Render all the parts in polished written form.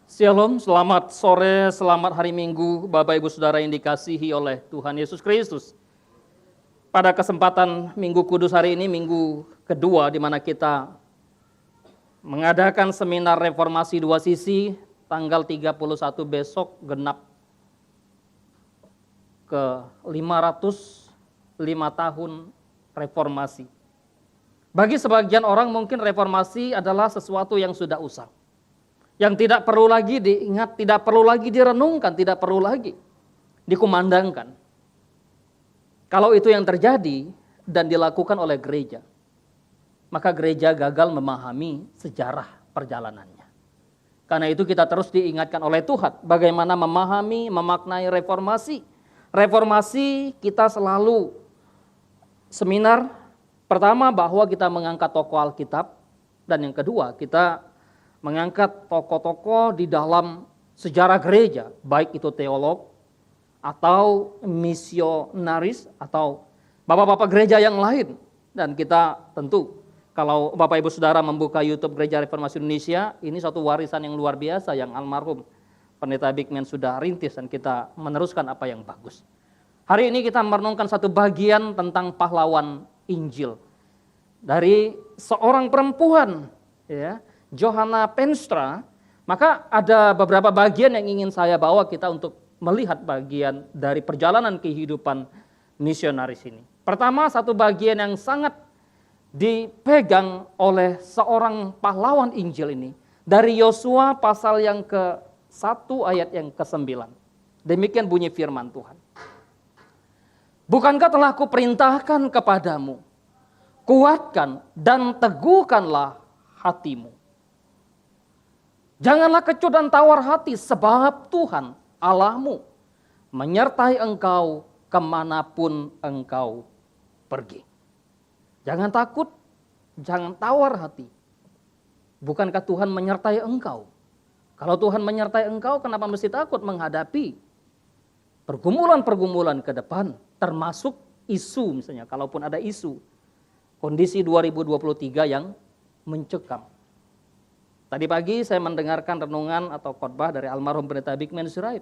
Shalom, selamat sore, selamat hari Minggu, Bapak Ibu Saudara yang dikasihi oleh Tuhan Yesus Kristus. Pada kesempatan Minggu Kudus hari ini, minggu kedua di mana kita mengadakan seminar reformasi dua sisi, tanggal 31 besok genap ke 505 tahun reformasi. Bagi sebagian orang mungkin reformasi adalah sesuatu yang sudah usang, yang tidak perlu lagi diingat, tidak perlu lagi direnungkan, tidak perlu lagi dikumandangkan. Kalau itu yang terjadi dan dilakukan oleh gereja, maka gereja gagal memahami sejarah perjalanannya. Karena itu kita terus diingatkan oleh Tuhan bagaimana memahami, memaknai reformasi. Reformasi kita selalu seminar, pertama bahwa kita mengangkat tokoh Alkitab, dan yang kedua kita mengangkat tokoh-tokoh di dalam sejarah gereja, baik itu teolog atau misionaris atau bapak-bapak gereja yang lain. Dan kita tentu kalau Bapak Ibu Saudara membuka YouTube Gereja Reformasi Indonesia, ini satu warisan yang luar biasa yang almarhum Pendeta Bigman sudah rintis dan kita meneruskan apa yang bagus. Hari ini kita merenungkan satu bagian tentang pahlawan Injil dari seorang perempuan, ya, Johanna Penstra. Maka ada beberapa bagian yang ingin saya bawa kita untuk melihat bagian dari perjalanan kehidupan misionaris ini. Pertama, satu bagian yang sangat dipegang oleh seorang pahlawan Injil ini dari Yosua pasal yang ke-1 ayat yang ke-9. Demikian bunyi firman Tuhan. Bukankah telah kuperintahkan kepadamu, kuatkan dan teguhkanlah hatimu. Janganlah kecut dan tawar hati, sebab Tuhan Allahmu menyertai engkau kemanapun engkau pergi. Jangan takut, jangan tawar hati. Bukankah Tuhan menyertai engkau? Kalau Tuhan menyertai engkau, kenapa mesti takut menghadapi pergumulan-pergumulan ke depan, termasuk isu misalnya, kalaupun ada isu, kondisi 2023 yang mencekam. Tadi pagi saya mendengarkan renungan atau khotbah dari almarhum Pendeta Bigman Sirait.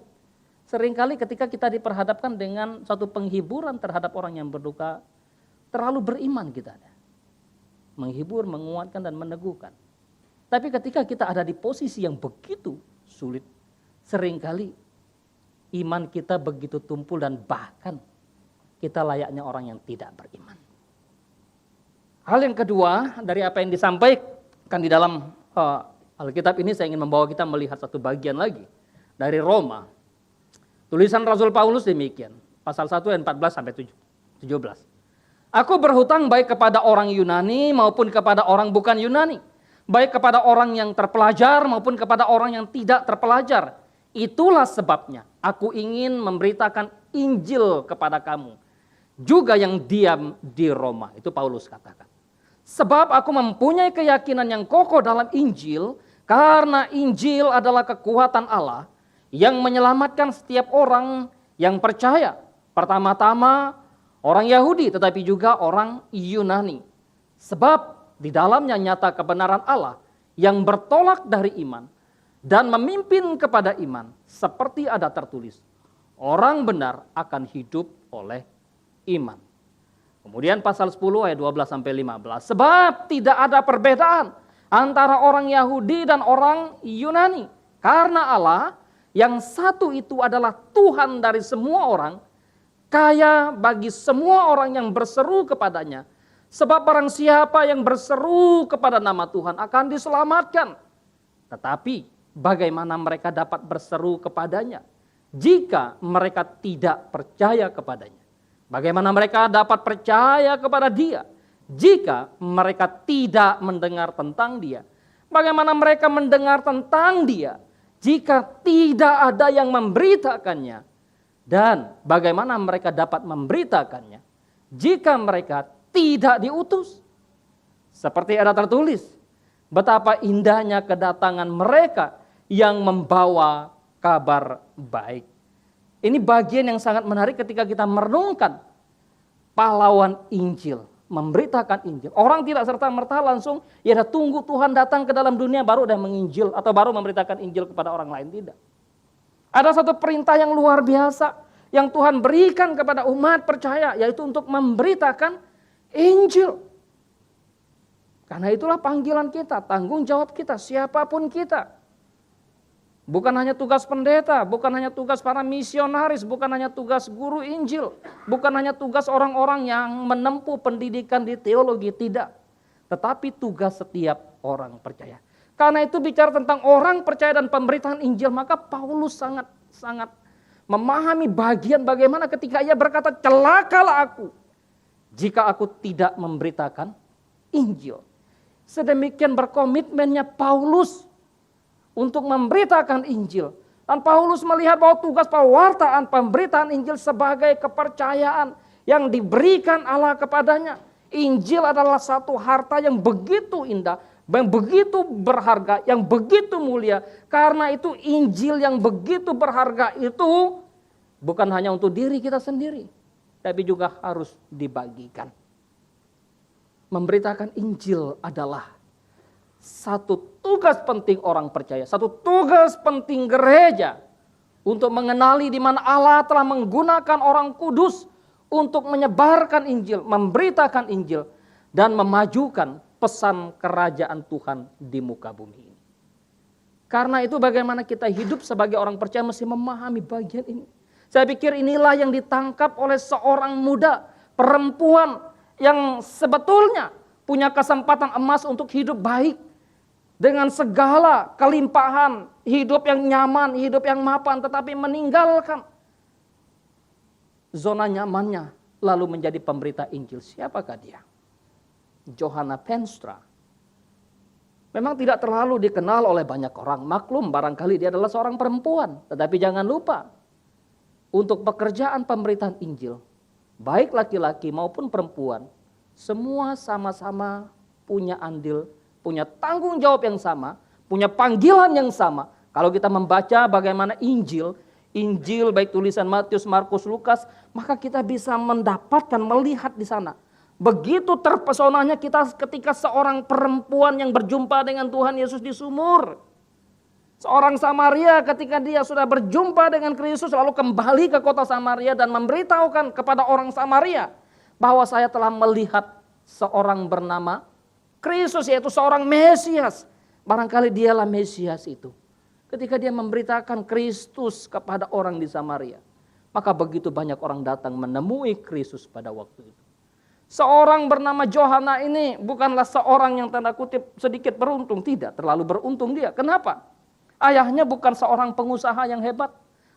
Seringkali ketika kita diperhadapkan dengan satu penghiburan terhadap orang yang berduka, terlalu beriman kita. Menghibur, menguatkan dan meneguhkan. Tapi ketika kita ada di posisi yang begitu sulit, seringkali iman kita begitu tumpul dan bahkan kita layaknya orang yang tidak beriman. Hal yang kedua dari apa yang disampaikan di dalam Alkitab ini, saya ingin membawa kita melihat satu bagian lagi dari Roma. Tulisan Rasul Paulus demikian, pasal 1 ayat 14 sampai 17. Aku berhutang baik kepada orang Yunani maupun kepada orang bukan Yunani, baik kepada orang yang terpelajar maupun kepada orang yang tidak terpelajar. Itulah sebabnya aku ingin memberitakan Injil kepada kamu, juga yang diam di Roma. Itu Paulus katakan. Sebab aku mempunyai keyakinan yang kokoh dalam Injil, karena Injil adalah kekuatan Allah yang menyelamatkan setiap orang yang percaya. Pertama-tama orang Yahudi, tetapi juga orang Yunani. Sebab di dalamnya nyata kebenaran Allah yang bertolak dari iman dan memimpin kepada iman, seperti ada tertulis, orang benar akan hidup oleh iman. Kemudian pasal 10 ayat 12 sampai 15. Sebab tidak ada perbedaan antara orang Yahudi dan orang Yunani. Karena Allah yang satu itu adalah Tuhan dari semua orang, kaya bagi semua orang yang berseru kepadanya. Sebab barang siapa yang berseru kepada nama Tuhan akan diselamatkan. Tetapi bagaimana mereka dapat berseru kepadanya jika mereka tidak percaya kepadanya? Bagaimana mereka dapat percaya kepada Dia jika mereka tidak mendengar tentang Dia? Bagaimana mereka mendengar tentang Dia jika tidak ada yang memberitakannya? Dan bagaimana mereka dapat memberitakannya jika mereka tidak diutus? Seperti ada tertulis, betapa indahnya kedatangan mereka yang membawa kabar baik. Ini bagian yang sangat menarik ketika kita merenungkan pahlawan Injil. memberitakan Injil. Orang tidak serta-merta langsung, ya tunggu Tuhan datang ke dalam dunia baru dia menginjil atau baru memberitakan Injil kepada orang lain, tidak. Ada satu perintah yang luar biasa yang Tuhan berikan kepada umat percaya, yaitu untuk memberitakan Injil. Karena itulah panggilan kita, tanggung jawab kita, siapapun kita. Bukan hanya tugas pendeta, bukan hanya tugas para misionaris, bukan hanya tugas guru Injil, bukan hanya tugas orang-orang yang menempuh pendidikan di teologi, tidak. Tetapi tugas setiap orang percaya. Karena itu bicara tentang orang percaya dan pemberitaan Injil, maka Paulus sangat memahami bagian bagaimana ketika ia berkata, celakalah aku jika aku tidak memberitakan Injil. Sedemikian berkomitmennya Paulus untuk memberitakan Injil. Dan Paulus melihat bahwa tugas pewartaan pemberitaan Injil sebagai kepercayaan yang diberikan Allah kepadanya. Injil adalah satu harta yang begitu indah, yang begitu berharga, yang begitu mulia. Karena itu Injil yang begitu berharga itu bukan hanya untuk diri kita sendiri, tapi juga harus dibagikan. Memberitakan Injil adalah satu tugas penting orang percaya, satu tugas penting gereja untuk mengenali di mana Allah telah menggunakan orang kudus untuk menyebarkan Injil, memberitakan Injil, dan memajukan pesan kerajaan Tuhan di muka bumi ini. Karena itu bagaimana kita hidup sebagai orang percaya mesti memahami bagian ini. Saya pikir inilah yang ditangkap oleh seorang muda, perempuan yang sebetulnya punya kesempatan emas untuk hidup baik. Dengan segala kelimpahan, hidup yang nyaman, hidup yang mapan, tetapi meninggalkan zona nyamannya, lalu menjadi pemberita Injil. Siapakah dia? Johanna Penstra. Memang tidak terlalu dikenal oleh banyak orang. Maklum, barangkali dia adalah seorang perempuan. Tetapi jangan lupa, untuk pekerjaan pemberitaan Injil, baik laki-laki maupun perempuan, semua sama-sama punya andil, punya tanggung jawab yang sama, punya panggilan yang sama. Kalau kita membaca bagaimana Injil baik tulisan Matius, Markus, Lukas, maka kita bisa mendapatkan, melihat di sana. Begitu terpesonanya kita ketika seorang perempuan yang berjumpa dengan Tuhan Yesus di sumur. Seorang Samaria ketika dia sudah berjumpa dengan Kristus lalu kembali ke kota Samaria dan memberitahukan kepada orang Samaria bahwa saya telah melihat seorang bernama Kristus, yaitu seorang Mesias. Barangkali dialah Mesias itu. Ketika dia memberitakan Kristus kepada orang di Samaria, maka begitu banyak orang datang menemui Kristus pada waktu itu. Seorang bernama Johanna ini bukanlah seorang yang tanda kutip sedikit beruntung. Tidak, terlalu beruntung dia. Kenapa? Ayahnya bukan seorang pengusaha yang hebat.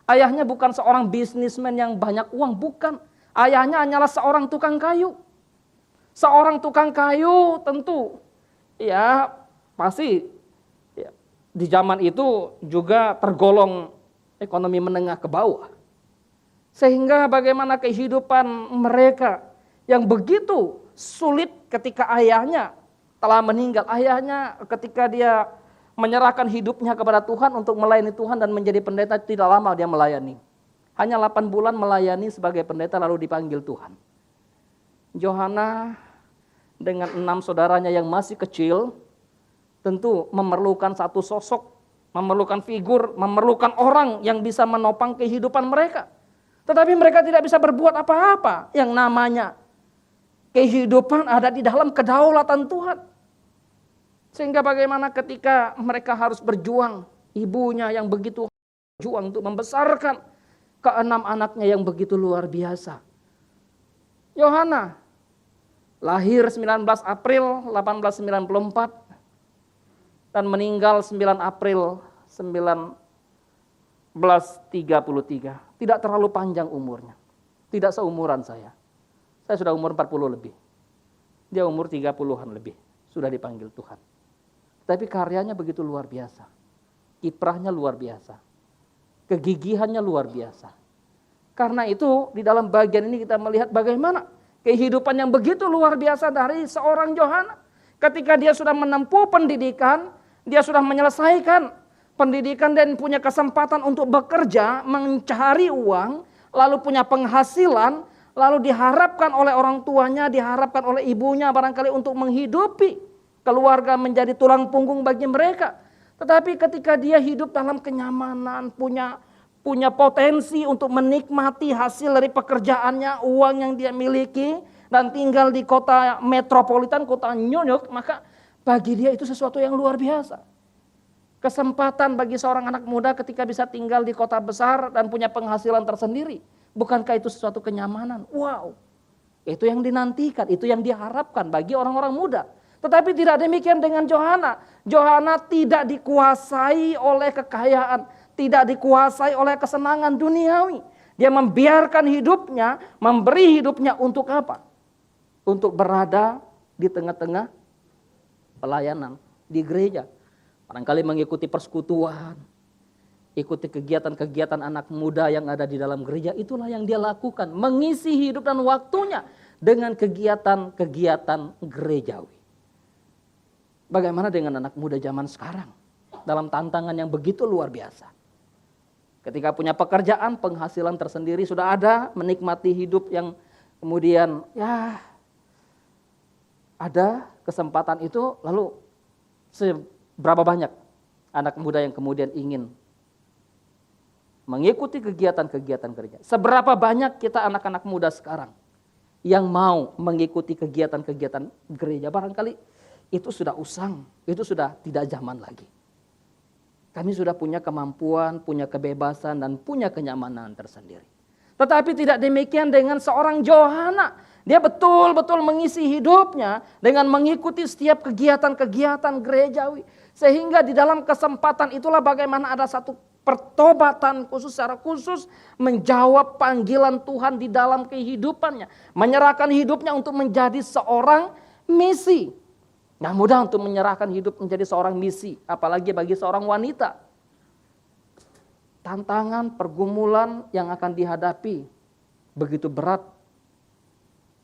Ayahnya bukan seorang bisnismen yang banyak uang. Bukan. Ayahnya hanyalah seorang tukang kayu. Seorang tukang kayu tentu ya pasti ya, di zaman itu juga tergolong ekonomi menengah ke bawah. Sehingga bagaimana kehidupan mereka yang begitu sulit ketika ayahnya telah meninggal. Ayahnya ketika dia menyerahkan hidupnya kepada Tuhan untuk melayani Tuhan dan menjadi pendeta, tidak lama dia melayani. Hanya 8 bulan melayani sebagai pendeta lalu dipanggil Tuhan. Johanna dengan 6 saudaranya yang masih kecil tentu memerlukan satu sosok, memerlukan figur, memerlukan orang yang bisa menopang kehidupan mereka. Tetapi mereka tidak bisa berbuat apa-apa. Yang namanya kehidupan ada di dalam kedaulatan Tuhan. Sehingga bagaimana ketika mereka harus berjuang, ibunya yang begitu berjuang untuk membesarkan ke-6 anaknya yang begitu luar biasa. Yohana lahir 19 April 1894 dan meninggal 9 April 1933. Tidak terlalu panjang umurnya. Tidak seumuran saya. Saya sudah umur 40 lebih. Dia umur 30-an lebih. Sudah dipanggil Tuhan. Tapi karyanya begitu luar biasa. Kiprahnya luar biasa. Kegigihannya luar biasa. Karena itu di dalam bagian ini kita melihat bagaimana kehidupan yang begitu luar biasa dari seorang Johanna. Ketika dia sudah menempuh pendidikan, dia sudah menyelesaikan pendidikan dan punya kesempatan untuk bekerja, mencari uang, lalu punya penghasilan, lalu diharapkan oleh orang tuanya, diharapkan oleh ibunya barangkali untuk menghidupi keluarga, menjadi tulang punggung bagi mereka. Tetapi ketika dia hidup dalam kenyamanan, punya potensi untuk menikmati hasil dari pekerjaannya, uang yang dia miliki, dan tinggal di kota metropolitan, kota New York, maka bagi dia itu sesuatu yang luar biasa. Kesempatan bagi seorang anak muda ketika bisa tinggal di kota besar dan punya penghasilan tersendiri. Bukankah itu sesuatu kenyamanan? Wow, itu yang dinantikan, itu yang diharapkan bagi orang-orang muda. Tetapi tidak demikian dengan Johana. Johana tidak dikuasai oleh kekayaan, tidak dikuasai oleh kesenangan duniawi. Dia membiarkan hidupnya, memberi hidupnya untuk apa? Untuk berada di tengah-tengah pelayanan di gereja. Barangkali mengikuti persekutuan, ikuti kegiatan-kegiatan anak muda yang ada di dalam gereja. Itulah yang dia lakukan, mengisi hidup dan waktunya dengan kegiatan-kegiatan gerejawi. Bagaimana dengan anak muda zaman sekarang? Dalam tantangan yang begitu luar biasa. Ketika punya pekerjaan, penghasilan tersendiri sudah ada, menikmati hidup yang kemudian ya ada kesempatan itu, lalu seberapa banyak anak muda yang kemudian ingin mengikuti kegiatan-kegiatan gereja? Seberapa banyak kita anak-anak muda sekarang yang mau mengikuti kegiatan-kegiatan gereja? Barangkali itu sudah usang, itu sudah tidak zaman lagi. Kami sudah punya kemampuan, punya kebebasan, dan punya kenyamanan tersendiri. Tetapi tidak demikian dengan seorang Johana. Dia betul-betul mengisi hidupnya dengan mengikuti setiap kegiatan-kegiatan gerejawi. Sehingga di dalam kesempatan itulah bagaimana ada satu pertobatan khusus, secara khusus menjawab panggilan Tuhan di dalam kehidupannya. Menyerahkan hidupnya untuk menjadi seorang misi. Nggak mudah untuk menyerahkan hidup menjadi seorang misi, apalagi bagi seorang wanita. Tantangan, pergumulan yang akan dihadapi begitu berat.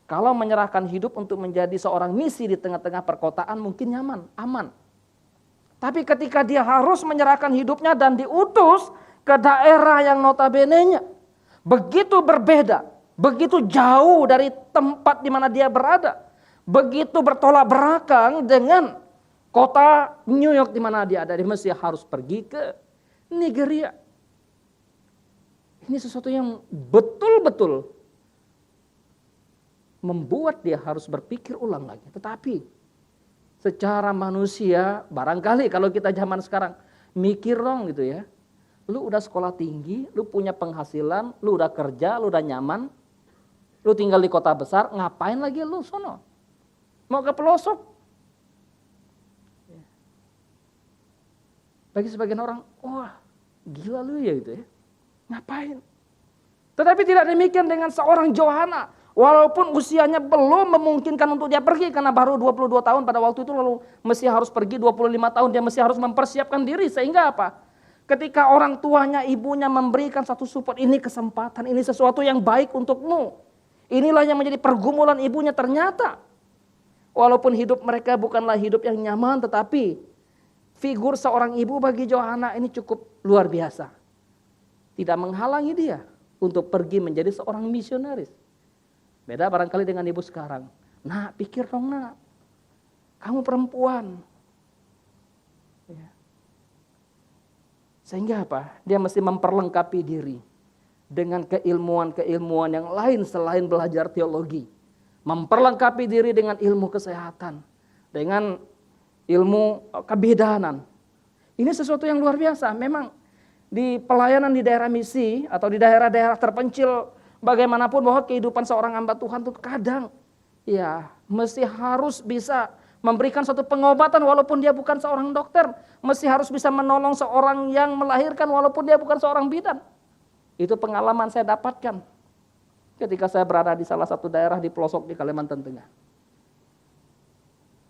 Kalau menyerahkan hidup untuk menjadi seorang misi di tengah-tengah perkotaan mungkin nyaman, aman. Tapi ketika dia harus menyerahkan hidupnya dan diutus ke daerah yang notabene-nya begitu berbeda, begitu jauh dari tempat di mana dia berada. Begitu bertolak belakang dengan kota New York di mana dia ada. Dia mesti harus pergi ke Nigeria. Ini sesuatu yang betul-betul membuat dia harus berpikir ulang lagi. Tetapi secara manusia, barangkali kalau kita zaman sekarang mikir dong gitu ya. Lu udah sekolah tinggi, lu punya penghasilan, lu udah kerja, lu udah nyaman. Lu tinggal di kota besar, ngapain lagi lu sono? Mau ke pelosok. Bagi sebagian orang, wah gila lu ya gitu ya. Ngapain? Tetapi tidak demikian dengan seorang Johana. Walaupun usianya belum memungkinkan untuk dia pergi. Karena baru 22 tahun pada waktu itu, lalu mesti harus pergi 25 tahun. Dia mesti harus mempersiapkan diri. Sehingga apa? Ketika orang tuanya, ibunya memberikan satu support. Ini kesempatan, ini sesuatu yang baik untukmu. Inilah yang menjadi pergumulan ibunya ternyata. Walaupun hidup mereka bukanlah hidup yang nyaman, tetapi figur seorang ibu bagi Johana ini cukup luar biasa. Tidak menghalangi dia untuk pergi menjadi seorang misionaris. Beda barangkali dengan ibu sekarang. Nak, pikir dong nak, kamu perempuan. Ya. Sehingga apa? Dia mesti memperlengkapi diri dengan keilmuan-keilmuan yang lain selain belajar teologi. Memperlengkapi diri dengan ilmu kesehatan, dengan ilmu kebidanan. Ini sesuatu yang luar biasa. Memang di pelayanan di daerah misi atau di daerah-daerah terpencil, bagaimanapun bahwa kehidupan seorang hamba Tuhan itu kadang ya mesti harus bisa memberikan suatu pengobatan walaupun dia bukan seorang dokter. Mesti harus bisa menolong seorang yang melahirkan walaupun dia bukan seorang bidan. Itu pengalaman saya dapatkan ketika saya berada di salah satu daerah di pelosok di Kalimantan Tengah.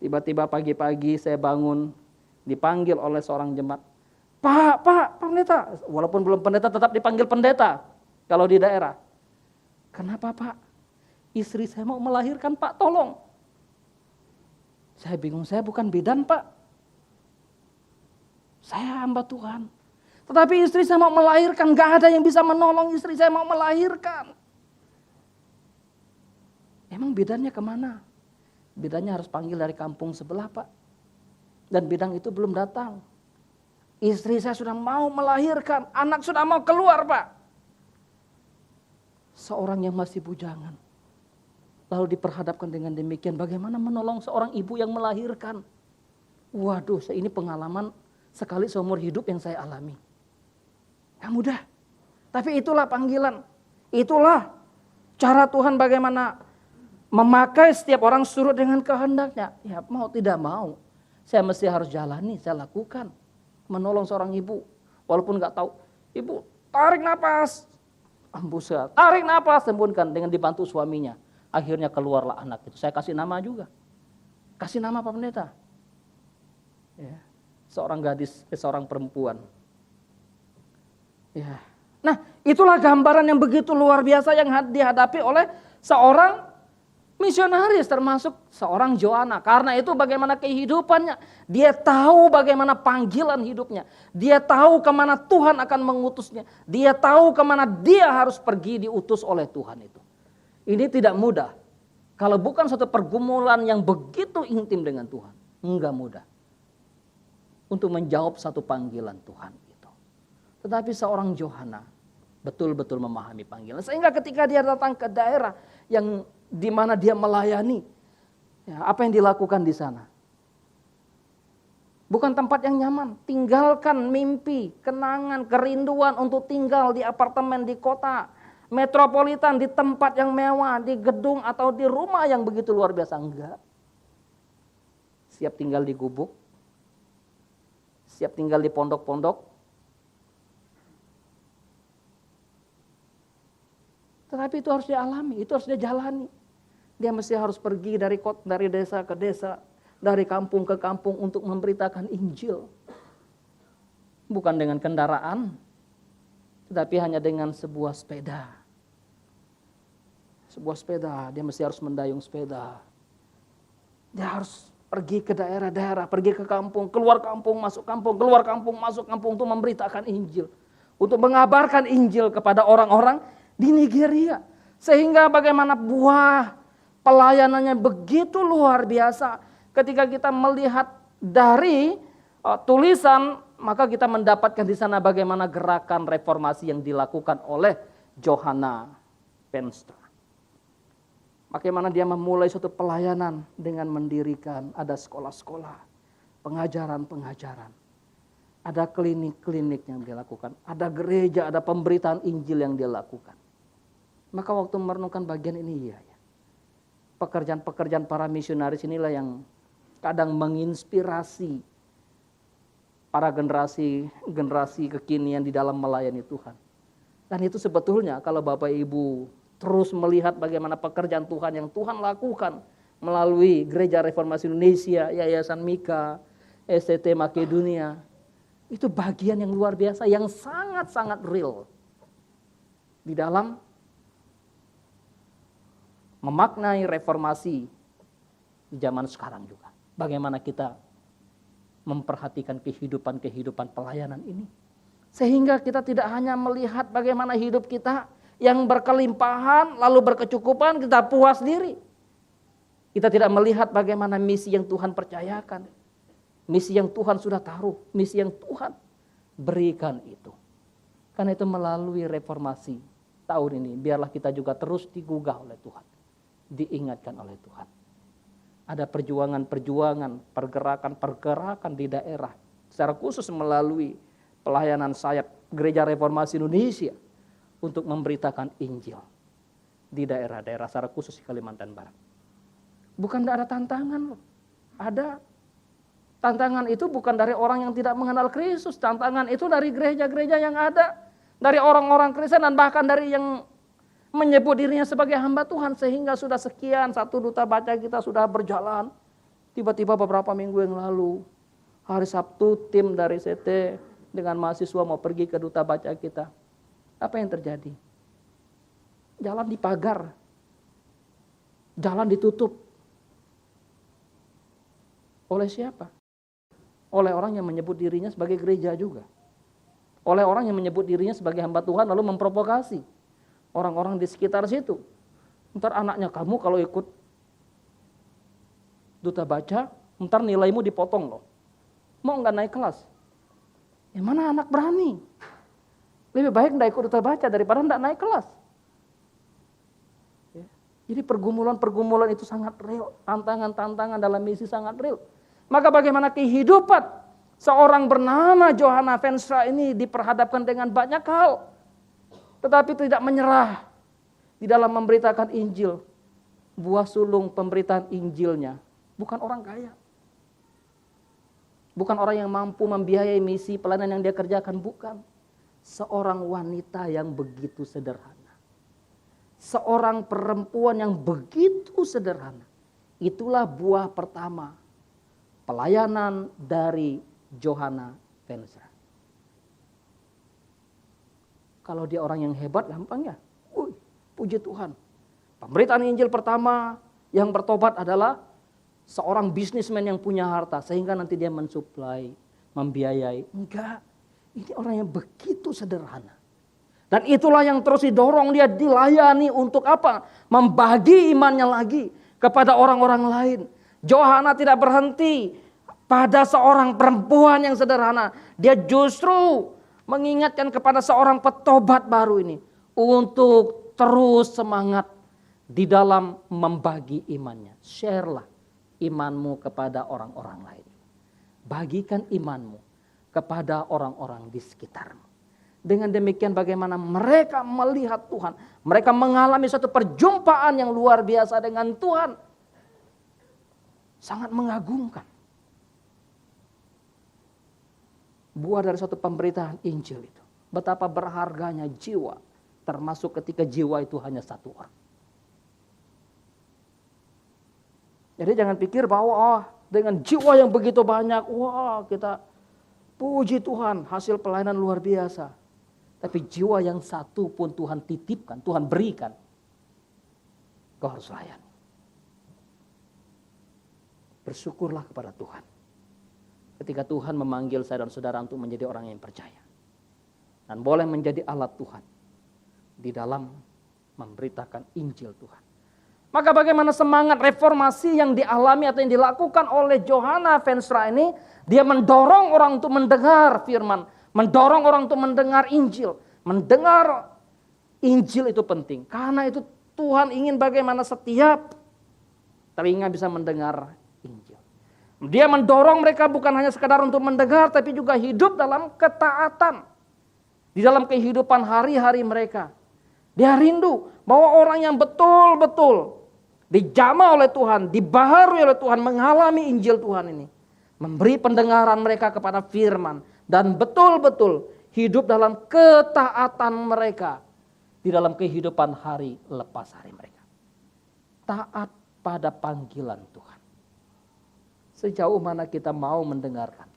Tiba-tiba pagi-pagi saya bangun, dipanggil oleh seorang jemaat. Pak pendeta. Walaupun belum pendeta tetap dipanggil pendeta kalau di daerah. Kenapa Pak? Istri saya mau melahirkan Pak, tolong. Saya bingung, saya bukan bidan Pak. Saya hamba Tuhan. Tetapi istri saya mau melahirkan, gak ada yang bisa menolong istri saya mau melahirkan. Emang bidannya kemana? Bidannya harus panggil dari kampung sebelah, Pak. Dan bidan itu belum datang. Istri saya sudah mau melahirkan, anak sudah mau keluar, Pak. Seorang yang masih bujangan. Lalu diperhadapkan dengan demikian, bagaimana menolong seorang ibu yang melahirkan? Waduh, ini pengalaman sekali seumur hidup yang saya alami. Gak mudah. Tapi itulah panggilan. Itulah cara Tuhan bagaimana memakai setiap orang surut dengan kehendaknya. Ya mau tidak mau, saya mesti harus jalani, saya lakukan. Menolong seorang ibu. Walaupun gak tahu, ibu tarik napas. Ambusa, tarik napas, sembunyikan dengan dibantu suaminya. Akhirnya keluarlah anak itu. Saya kasih nama juga. Kasih nama Pak Pendeta. Ya, seorang gadis, seorang perempuan. Ya. Nah, itulah gambaran yang begitu luar biasa yang dihadapi oleh seorang misionaris, termasuk seorang Joanna. Karena itu bagaimana kehidupannya. Dia tahu bagaimana panggilan hidupnya. Dia tahu kemana Tuhan akan mengutusnya. Dia tahu kemana dia harus pergi diutus oleh Tuhan itu. Ini tidak mudah. Kalau bukan suatu pergumulan yang begitu intim dengan Tuhan. Enggak mudah. Untuk menjawab satu panggilan Tuhan itu. Tetapi seorang Joanna betul-betul memahami panggilan. Sehingga ketika dia datang ke daerah yang di mana dia melayani, ya, apa yang dilakukan di sana? Bukan tempat yang nyaman. Tinggalkan mimpi, kenangan, kerinduan untuk tinggal di apartemen di kota metropolitan, di tempat yang mewah, di gedung atau di rumah yang begitu luar biasa. Enggak. Siap tinggal di gubuk, siap tinggal di pondok-pondok. Tetapi itu harus dialami, itu harus dijalani. Dia mesti harus pergi dari desa ke desa, dari kampung ke kampung untuk memberitakan Injil. Bukan dengan kendaraan, tetapi hanya dengan sebuah sepeda. Sebuah sepeda, dia mesti harus mendayung sepeda. Dia harus pergi ke daerah-daerah, pergi ke kampung, keluar kampung, masuk kampung, keluar kampung, masuk kampung untuk memberitakan Injil. Untuk mengabarkan Injil kepada orang-orang di Nigeria. Sehingga bagaimana buah pelayanannya begitu luar biasa. Ketika kita melihat dari tulisan, maka kita mendapatkan di sana bagaimana gerakan reformasi yang dilakukan oleh Johanna Venstra. Bagaimana dia memulai suatu pelayanan dengan mendirikan ada sekolah-sekolah, pengajaran-pengajaran. Ada klinik-klinik yang dia lakukan, ada gereja, ada pemberitaan Injil yang dia lakukan. Maka waktu merenungkan bagian ini, ya, pekerjaan-pekerjaan para misionaris inilah yang kadang menginspirasi para generasi kekinian di dalam melayani Tuhan. Dan itu sebetulnya kalau Bapak Ibu terus melihat bagaimana pekerjaan Tuhan yang Tuhan lakukan melalui Gereja Reformasi Indonesia, Yayasan Mika, STT Makedonia, itu bagian yang luar biasa, yang sangat-sangat real di dalam memaknai reformasi di zaman sekarang juga. Bagaimana kita memperhatikan kehidupan pelayanan ini. Sehingga kita tidak hanya melihat bagaimana hidup kita yang berkelimpahan, lalu berkecukupan, kita puas diri. Kita tidak melihat bagaimana misi yang Tuhan percayakan. Misi yang Tuhan sudah taruh, misi yang Tuhan berikan itu. Karena itu melalui reformasi tahun ini, biarlah kita juga terus digugah oleh Tuhan. Diingatkan oleh Tuhan. Ada perjuangan-perjuangan, pergerakan-pergerakan di daerah. Secara khusus melalui pelayanan sayap Gereja Reformasi Indonesia untuk memberitakan Injil di daerah-daerah, secara khusus di Kalimantan Barat. Bukan tidak ada tantangan loh. Ada. Tantangan itu bukan dari orang yang tidak mengenal Kristus. Tantangan itu dari gereja-gereja yang ada. Dari orang-orang Kristen dan bahkan dari yang menyebut dirinya sebagai hamba Tuhan. Sehingga sudah sekian, satu duta baca kita sudah berjalan. Tiba-tiba beberapa minggu yang lalu, hari Sabtu tim dari CT dengan mahasiswa mau pergi ke duta baca kita. Apa yang terjadi? Jalan dipagar. Jalan ditutup. Oleh siapa? Oleh orang yang menyebut dirinya sebagai gereja juga. Oleh orang yang menyebut dirinya sebagai hamba Tuhan lalu memprovokasi orang-orang di sekitar situ. Ntar anaknya kamu kalau ikut duta baca, ntar nilaimu dipotong loh. Mau nggak naik kelas? Ya mana anak berani? Lebih baik nggak ikut duta baca daripada nggak naik kelas. Ya. Jadi pergumulan-pergumulan itu sangat real. Tantangan-tantangan dalam misi sangat real. Maka bagaimana kehidupan seorang bernama Johanna Venstra ini diperhadapkan dengan banyak hal. Tetapi tidak menyerah di dalam memberitakan Injil. Buah sulung pemberitaan Injilnya bukan orang kaya. Bukan orang yang mampu membiayai misi pelayanan yang dia kerjakan, bukan. Seorang wanita yang begitu sederhana. Seorang perempuan yang begitu sederhana. Itulah buah pertama pelayanan dari Johanna Venstra. Kalau dia orang yang hebat, gampang ya. Puji Tuhan. Pemberitaan Injil pertama yang bertobat adalah seorang bisnismen yang punya harta. Sehingga nanti dia mensuplai, membiayai. Enggak. Ini orang yang begitu sederhana. Dan itulah yang terus didorong dia dilayani untuk apa? Membagi imannya lagi kepada orang-orang lain. Johanna tidak berhenti pada seorang perempuan yang sederhana. Dia justru mengingatkan kepada seorang petobat baru ini untuk terus semangat di dalam membagi imannya. Share-lah imanmu kepada orang-orang lain. Bagikan imanmu kepada orang-orang di sekitarmu. Dengan demikian bagaimana mereka melihat Tuhan. Mereka mengalami suatu perjumpaan yang luar biasa dengan Tuhan. Sangat mengagumkan. Buah dari suatu pemberitaan Injil itu. Betapa berharganya jiwa. Termasuk ketika jiwa itu hanya satu orang. Jadi jangan pikir bahwa dengan jiwa yang begitu banyak, wah kita puji Tuhan, hasil pelayanan luar biasa. Tapi jiwa yang satu pun Tuhan titipkan, Tuhan berikan. Kau harus layani. Bersyukurlah kepada Tuhan. Ketika Tuhan memanggil saya dan saudara untuk menjadi orang yang percaya. Dan boleh menjadi alat Tuhan. Di dalam memberitakan Injil Tuhan. Maka bagaimana semangat reformasi yang dialami atau yang dilakukan oleh Johanna Venstra ini. Dia mendorong orang untuk mendengar firman. Mendorong orang untuk mendengar Injil. Mendengar Injil itu penting. Karena itu Tuhan ingin bagaimana setiap telinga bisa mendengar Injil. Dia mendorong mereka bukan hanya sekadar untuk mendengar. Tapi juga hidup dalam ketaatan. Di dalam kehidupan hari-hari mereka. Dia rindu bahwa orang yang betul-betul dijamah oleh Tuhan, dibaharui oleh Tuhan, mengalami Injil Tuhan ini. Memberi pendengaran mereka kepada firman. Dan betul-betul hidup dalam ketaatan mereka. Di dalam kehidupan hari lepas hari mereka. Taat pada panggilan Tuhan. Sejauh mana kita mau mendengarkan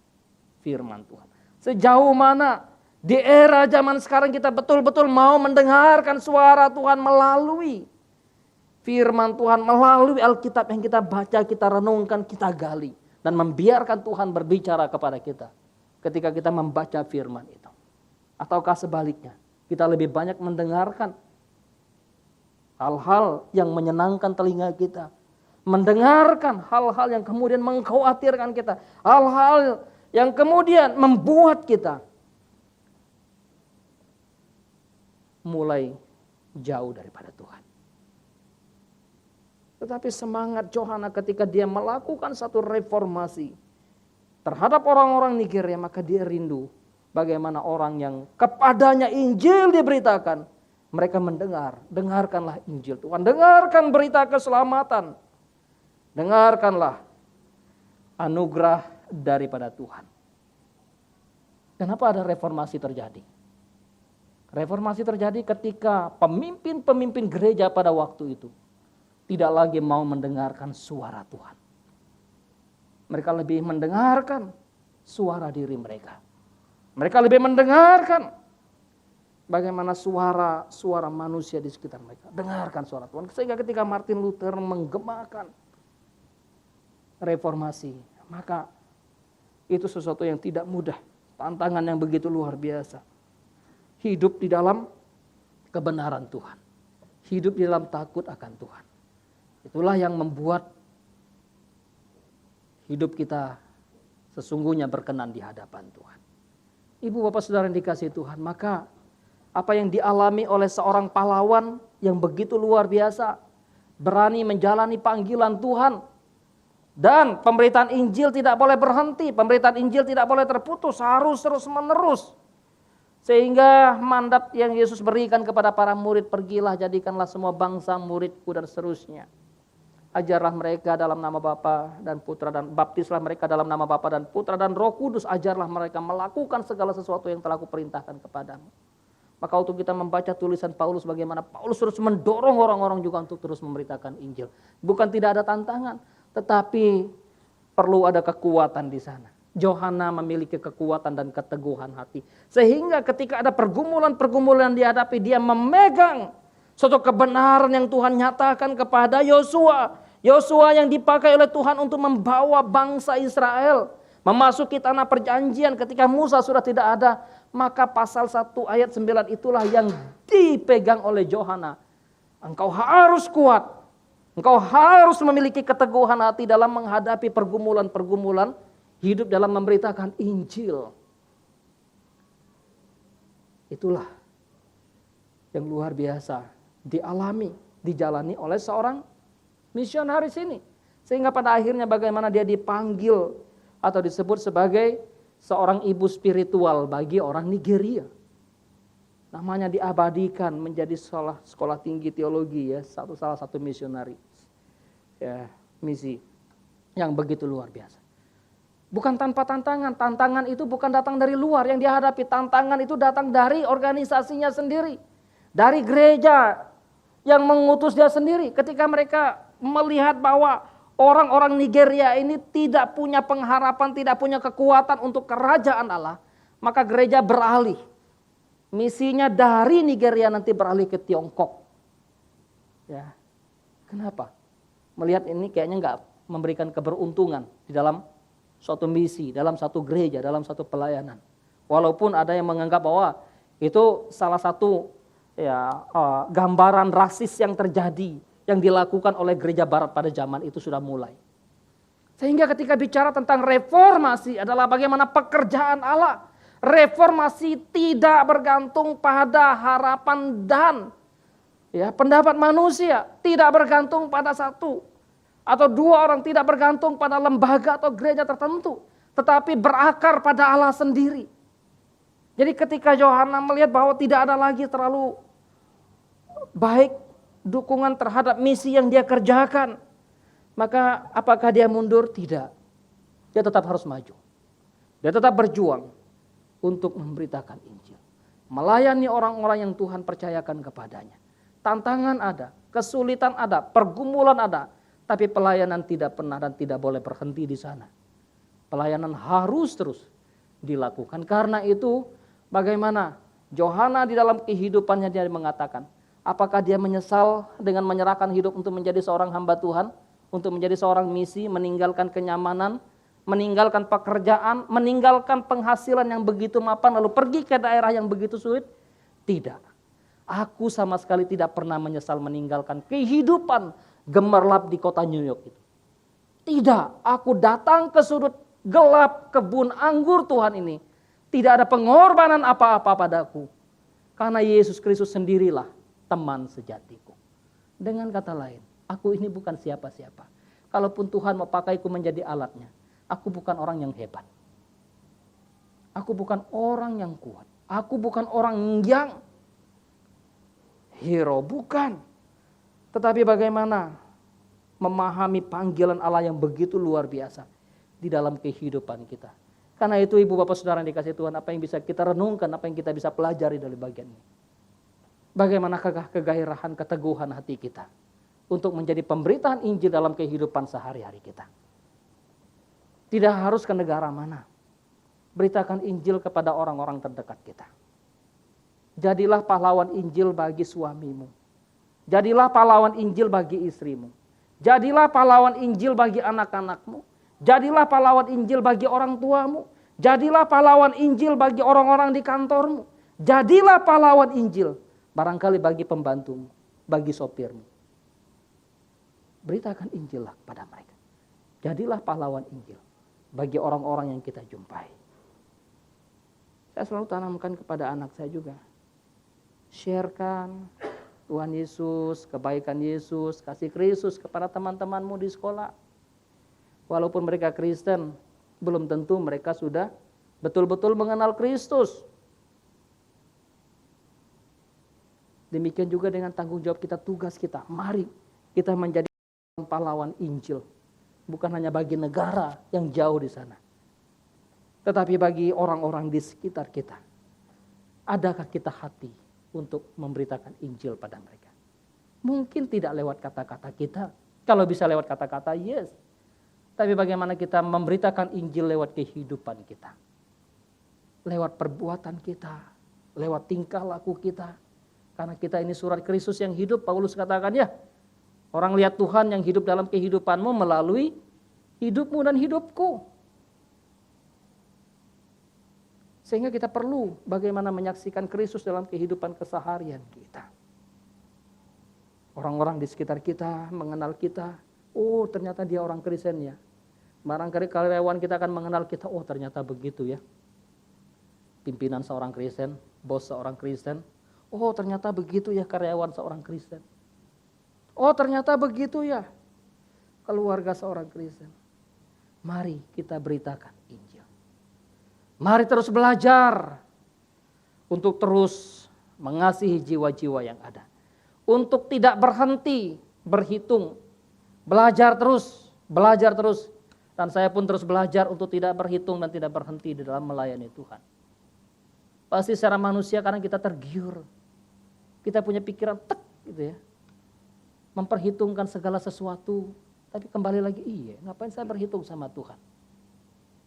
firman Tuhan. Sejauh mana di era zaman sekarang kita betul-betul mau mendengarkan suara Tuhan melalui firman Tuhan, melalui Alkitab yang kita baca, kita renungkan, kita gali. Dan membiarkan Tuhan berbicara kepada kita ketika kita membaca firman itu. Ataukah sebaliknya, kita lebih banyak mendengarkan hal-hal yang menyenangkan telinga kita. Mendengarkan hal-hal yang kemudian mengkhawatirkan kita. Hal-hal yang kemudian membuat kita mulai jauh daripada Tuhan. Tetapi semangat Johanna ketika dia melakukan satu reformasi terhadap orang-orang Nigeria, maka dia rindu bagaimana orang yang kepadanya Injil diberitakan. Mereka mendengar, dengarkanlah Injil Tuhan, dengarkan berita keselamatan. Dengarkanlah anugerah daripada Tuhan. Kenapa ada reformasi terjadi? Reformasi terjadi ketika pemimpin-pemimpin gereja pada waktu itu tidak lagi mau mendengarkan suara Tuhan. Mereka lebih mendengarkan suara diri mereka. Mereka lebih mendengarkan bagaimana suara manusia di sekitar mereka. Dengarkan suara Tuhan. Sehingga ketika Martin Luther menggemakan reformasi, maka itu sesuatu yang tidak mudah. Tantangan yang begitu luar biasa. Hidup di dalam kebenaran Tuhan. hidup di dalam takut akan Tuhan. Itulah yang membuat hidup kita sesungguhnya berkenan di hadapan Tuhan. Ibu bapak saudara yang dikasihi Tuhan, maka apa yang dialami oleh seorang pahlawan yang begitu luar biasa, berani menjalani panggilan Tuhan. Dan pemberitaan Injil tidak boleh berhenti, pemberitaan Injil tidak boleh terputus, harus terus menerus. Sehingga mandat yang Yesus berikan kepada para murid, pergilah jadikanlah semua bangsa muridku dan seterusnya. Ajarlah mereka dalam nama Bapa dan Putra dan baptislah mereka dalam nama Bapa dan Putra dan Roh Kudus. Ajarlah mereka melakukan segala sesuatu yang telah Kuperintahkan kepadamu. Maka untuk kita membaca tulisan Paulus, bagaimana Paulus terus mendorong orang-orang juga untuk terus memberitakan Injil. Bukan tidak ada tantangan, tetapi perlu ada kekuatan di sana. Yohana memiliki kekuatan dan keteguhan hati. Sehingga ketika ada pergumulan-pergumulan yang dihadapi, dia memegang suatu kebenaran yang Tuhan nyatakan kepada Yosua. Yosua yang dipakai oleh Tuhan untuk membawa bangsa Israel memasuki tanah perjanjian ketika Musa sudah tidak ada. Maka pasal 1 ayat 9 itulah yang dipegang oleh Yohana. Engkau harus kuat. Engkau harus memiliki keteguhan hati dalam menghadapi pergumulan-pergumulan hidup dalam memberitakan Injil. Itulah yang luar biasa dialami, dijalani oleh seorang misionaris ini. Sehingga pada akhirnya bagaimana dia dipanggil atau disebut sebagai seorang ibu spiritual bagi orang Nigeria. Namanya diabadikan menjadi sekolah tinggi teologi ya, salah satu misionaris ya, misi yang begitu luar biasa. Bukan tanpa tantangan, tantangan itu bukan datang dari luar yang dihadapi, tantangan itu datang dari organisasinya sendiri, dari gereja yang mengutus dia sendiri. Ketika mereka melihat bahwa orang-orang Nigeria ini tidak punya pengharapan, tidak punya kekuatan untuk kerajaan Allah, maka gereja beralih. Misinya dari Nigeria nanti beralih ke Tiongkok. Ya, kenapa? Melihat ini kayaknya nggak memberikan keberuntungan di dalam suatu misi, dalam satu gereja, dalam satu pelayanan. Walaupun ada yang menganggap bahwa itu salah satu gambaran rasis yang terjadi, yang dilakukan oleh gereja barat pada zaman itu sudah mulai. Sehingga ketika bicara tentang reformasi adalah bagaimana pekerjaan Allah. Reformasi tidak bergantung pada harapan dan pendapat manusia. Tidak bergantung pada satu atau dua orang, tidak bergantung pada lembaga atau gereja tertentu. Tetapi berakar pada Allah sendiri. Jadi ketika Yohana melihat bahwa tidak ada lagi terlalu baik dukungan terhadap misi yang dia kerjakan, maka apakah dia mundur? Tidak. Dia tetap harus maju. Dia tetap berjuang untuk memberitakan Injil, melayani orang-orang yang Tuhan percayakan kepadanya. Tantangan ada, kesulitan ada, pergumulan ada, tapi pelayanan tidak pernah dan tidak boleh berhenti di sana. Pelayanan harus terus dilakukan. Karena itu bagaimana Yohana di dalam kehidupannya dia mengatakan, apakah dia menyesal dengan menyerahkan hidup untuk menjadi seorang hamba Tuhan, untuk menjadi seorang misi, meninggalkan kenyamanan, meninggalkan pekerjaan, meninggalkan penghasilan yang begitu mapan, lalu pergi ke daerah yang begitu sulit? Tidak. Aku sama sekali tidak pernah menyesal meninggalkan kehidupan gemerlap di kota New York itu. Tidak, aku datang ke sudut gelap kebun anggur Tuhan ini. Tidak ada pengorbanan apa-apa padaku. Karena Yesus Kristus sendirilah teman sejatiku. Dengan kata lain, aku ini bukan siapa-siapa. Kalaupun Tuhan mau pakaiku menjadi alatnya, aku bukan orang yang hebat. Aku bukan orang yang kuat. Aku bukan orang yang hero, bukan. Tetapi bagaimana memahami panggilan Allah yang begitu luar biasa di dalam kehidupan kita. Karena itu ibu bapak saudara yang dikasihi Tuhan, apa yang bisa kita renungkan, apa yang kita bisa pelajari dari bagian ini. Bagaimana kegairahan, keteguhan hati kita untuk menjadi pemberitaan Injil dalam kehidupan sehari-hari kita. Tidak harus ke negara mana. Beritakan Injil kepada orang-orang terdekat kita. Jadilah pahlawan Injil bagi suamimu. Jadilah pahlawan Injil bagi istrimu. Jadilah pahlawan Injil bagi anak-anakmu. Jadilah pahlawan Injil bagi orang tuamu. Jadilah pahlawan Injil bagi orang-orang di kantormu. Jadilah pahlawan Injil barangkali bagi pembantumu, bagi sopirmu. Beritakan Injil lah kepada mereka. Jadilah pahlawan Injil bagi orang-orang yang kita jumpai. Saya selalu tanamkan kepada anak saya juga. Sharekan Tuhan Yesus, kebaikan Yesus, kasih Kristus kepada teman-temanmu di sekolah. Walaupun mereka Kristen, belum tentu mereka sudah betul-betul mengenal Kristus. Demikian juga dengan tanggung jawab kita, tugas kita. Mari kita menjadi pahlawan Injil. Bukan hanya bagi negara yang jauh di sana, tetapi bagi orang-orang di sekitar kita. Adakah kita hati untuk memberitakan Injil pada mereka? Mungkin tidak lewat kata-kata kita. Kalau bisa lewat kata-kata, yes. Tapi bagaimana kita memberitakan Injil lewat kehidupan kita, lewat perbuatan kita, lewat tingkah laku kita. Karena kita ini surat Kristus yang hidup. Paulus katakan, ya, orang lihat Tuhan yang hidup dalam kehidupanmu melalui hidupmu dan hidupku. Sehingga kita perlu bagaimana menyaksikan Kristus dalam kehidupan keseharian kita. Orang-orang di sekitar kita mengenal kita. Oh, ternyata dia orang Kristen ya. Barangkali karyawan kita akan mengenal kita. Oh, ternyata begitu ya. Pimpinan seorang Kristen, bos seorang Kristen. Oh, ternyata begitu ya karyawan seorang Kristen. Oh, ternyata begitu ya keluarga seorang Kristen. Mari kita beritakan Injil. Mari terus belajar untuk terus mengasihi jiwa-jiwa yang ada. Untuk tidak berhenti berhitung. Belajar terus. Dan saya pun terus belajar untuk tidak berhitung dan tidak berhenti di dalam melayani Tuhan. Pasti secara manusia karena kita tergiur. Kita punya pikiran tek gitu ya. Memperhitungkan segala sesuatu. Tapi kembali lagi, iya, ngapain saya berhitung sama Tuhan?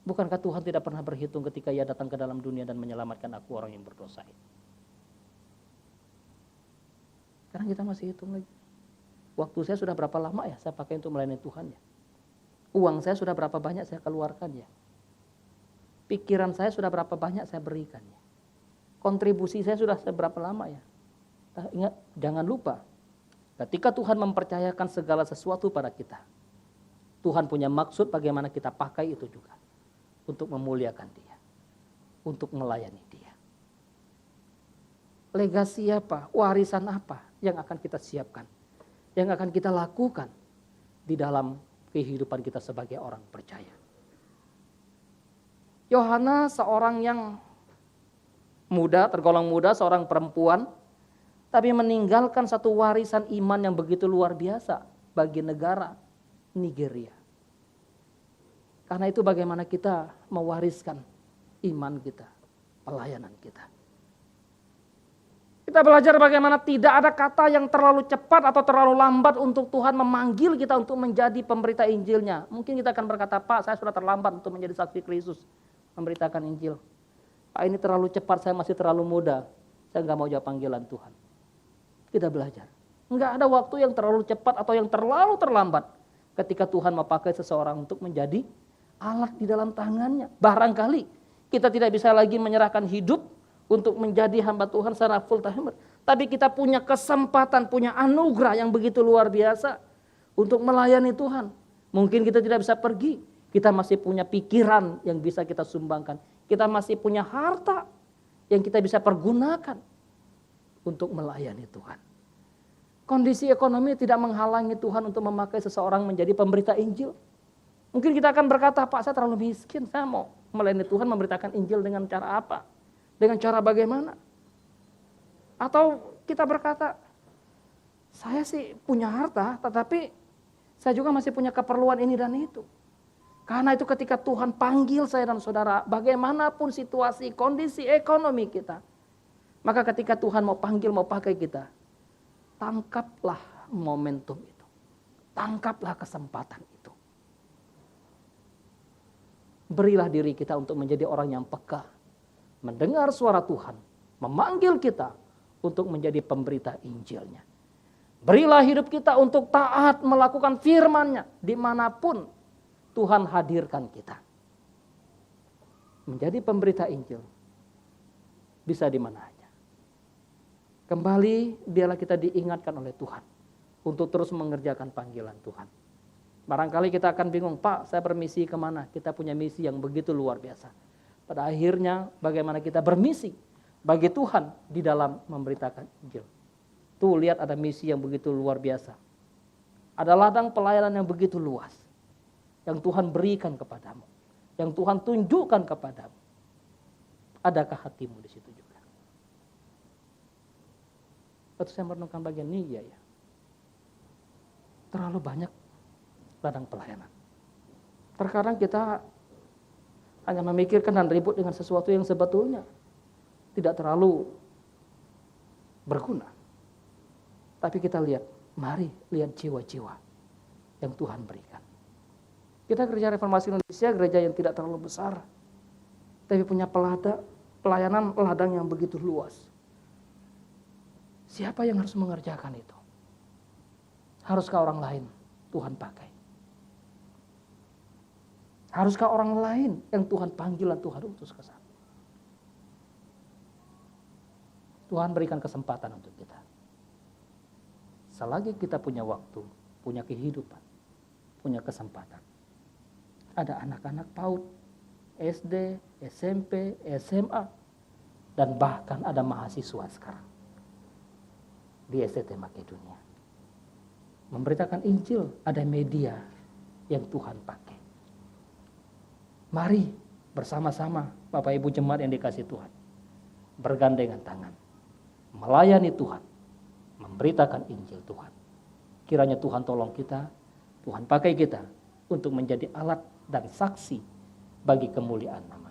Bukankah Tuhan tidak pernah berhitung ketika ia datang ke dalam dunia dan menyelamatkan aku orang yang berdosa ini? Sekarang kita masih hitung lagi. Waktu saya sudah berapa lama ya saya pakai untuk melayani Tuhan ya? Uang saya sudah berapa banyak saya keluarkan ya? Pikiran saya sudah berapa banyak saya berikan ya? Kontribusi saya sudah seberapa lama ya? Ingat, jangan lupa, ketika Tuhan mempercayakan segala sesuatu pada kita, Tuhan punya maksud bagaimana kita pakai itu juga. Untuk memuliakan Dia. Untuk melayani Dia. Legasi apa? Warisan apa yang akan kita siapkan? Yang akan kita lakukan di dalam kehidupan kita sebagai orang percaya. Yohana seorang yang muda, tergolong muda, seorang perempuan, tapi meninggalkan satu warisan iman yang begitu luar biasa bagi negara Nigeria. Karena itu bagaimana kita mewariskan iman kita, pelayanan kita. Kita belajar bagaimana tidak ada kata yang terlalu cepat atau terlalu lambat untuk Tuhan memanggil kita untuk menjadi pemberita Injilnya. Mungkin kita akan berkata, Pak, saya sudah terlambat untuk menjadi saksi Kristus, memberitakan Injil. Pak, ini terlalu cepat, saya masih terlalu muda, saya nggak mau jawab panggilan Tuhan. Kita belajar. Nggak ada waktu yang terlalu cepat atau yang terlalu terlambat ketika Tuhan memakai seseorang untuk menjadi alat di dalam tangannya. Barangkali kita tidak bisa lagi menyerahkan hidup untuk menjadi hamba Tuhan secara full timer. Tapi kita punya kesempatan, punya anugerah yang begitu luar biasa untuk melayani Tuhan. Mungkin kita tidak bisa pergi, kita masih punya pikiran yang bisa kita sumbangkan. Kita masih punya harta yang kita bisa pergunakan untuk melayani Tuhan. Kondisi ekonomi tidak menghalangi Tuhan untuk memakai seseorang menjadi pemberita Injil. Mungkin kita akan berkata, Pak, saya terlalu miskin, saya mau melayani Tuhan, memberitakan Injil dengan cara apa? Dengan cara bagaimana? Atau kita berkata, saya sih punya harta, tetapi saya juga masih punya keperluan ini dan itu. Karena itu ketika Tuhan panggil saya dan saudara, bagaimanapun situasi, kondisi ekonomi kita, maka ketika Tuhan mau panggil, mau pakai kita, tangkaplah momentum itu. Tangkaplah kesempatan itu. Berilah diri kita untuk menjadi orang yang peka, mendengar suara Tuhan, memanggil kita untuk menjadi pemberita Injilnya. Berilah hidup kita untuk taat melakukan firman-Nya dimanapun Tuhan hadirkan kita. Menjadi pemberita Injil bisa di mana aja. Kembali biarlah kita diingatkan oleh Tuhan untuk terus mengerjakan panggilan Tuhan. Barangkali kita akan bingung, Pak, saya bermisi kemana? Kita punya misi yang begitu luar biasa. Pada akhirnya bagaimana kita bermisi bagi Tuhan di dalam memberitakan Injil. Tuh lihat ada misi yang begitu luar biasa. Ada ladang pelayanan yang begitu luas. Yang Tuhan berikan kepadamu. Yang Tuhan tunjukkan kepadamu. Adakah hatimu di situ juga? Waktu saya merenungkan bagian ini, ya. Terlalu banyak ladang pelayanan. Terkadang kita hanya memikirkan dan ribut dengan sesuatu yang sebetulnya tidak terlalu berguna. Tapi kita lihat, mari lihat jiwa-jiwa yang Tuhan berikan. Kita gereja Reformasi Indonesia, gereja yang tidak terlalu besar, tapi punya pelayanan ladang yang begitu luas. Siapa yang harus mengerjakan itu? Haruskah orang lain Tuhan pakai? Haruskah orang lain yang Tuhan panggil dan Tuhan utus ke sana? Tuhan berikan kesempatan untuk kita. Selagi kita punya waktu, punya kehidupan, punya kesempatan. Ada anak-anak PAUD, SD, SMP, SMA, dan bahkan ada mahasiswa sekarang di STT Makedonia. Memberitakan Injil, ada media yang Tuhan pakai. Mari bersama-sama Bapak Ibu jemaat yang dikasih Tuhan, bergandengan tangan, melayani Tuhan, memberitakan Injil Tuhan. Kiranya Tuhan tolong kita, Tuhan pakai kita untuk menjadi alat dan saksi bagi kemuliaan nama